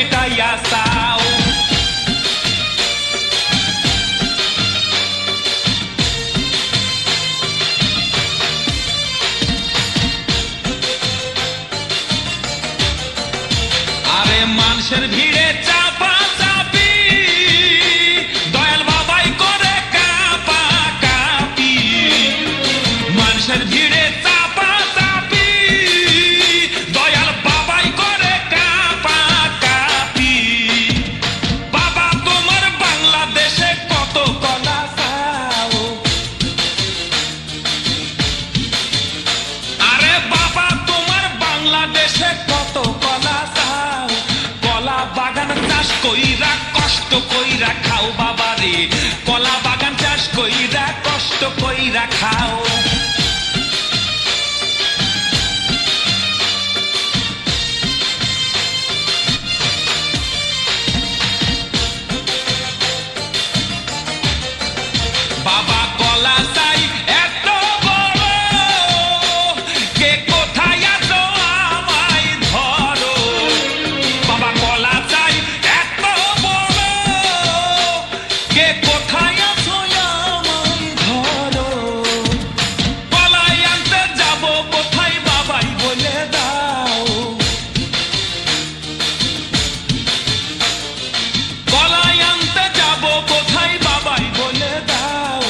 মিটাইয়া চাও। আরে মানুষের ভিড়ে চাপা চাপি দয়াল বাবাই করে কাপা কাপি। মানুষের ভিড়ে চাপা চাপি দয়াল বাবাই করে কাপা কাপি। বাবা তোমার বাংলাদেশে কত কলা চাও। আরে বাবা তোমার বাংলাদেশে কত কলা চাও। কলা বাগান চাষ কইরা কষ্ট কইরা খাও বাবা রে। কলা বাগান চাষ কইরা কষ্ট কইরা খাও। বাবা কলা চাই এত বড় কে কোথায় আছো আমায় ধরো। বাবা কলা চাই এত বড় কে কোথায় আছো আমায় ধরো। কলাই আনতে যাব কোথায় বাবাই বলে দাও। কলাই আনতে যাব কোথায় বাবাই বলে দাও।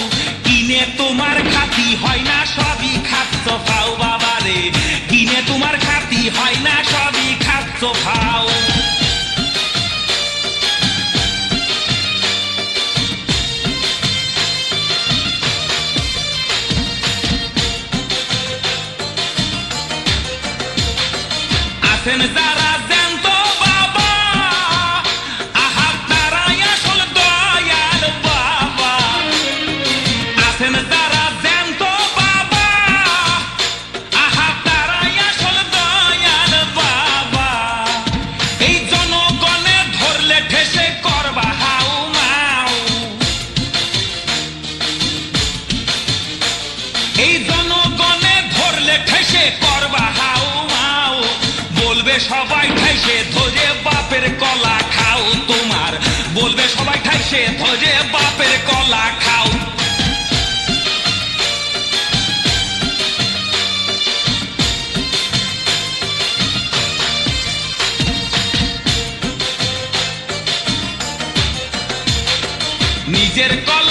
কিনে তোমার খাতি হয় না সবই খাচ্ছ খাও বাবা রে। কিনে তোমার খাতি হয় না সবই খাচ্ছ খাও। আছেন যারা জ্যান্ত বাবা আহার তারাই আসল দয়াল বাবা। আছেন যারা জ্যান্ত বাবা আহার তারাই আসল দয়াল বাবা। এই জনগণে ধরলে ঠেসে করবা হাউ মাউ। এই জনগণে ধরলে ঠেসে করবা হাউ মাউ। বলবে সবাই ঠাইসে ধরে বাপের কলা খাও তোমার। বলবে সবাই ঠাইসে ধরে বাপের কলা খাও। নিজের কলা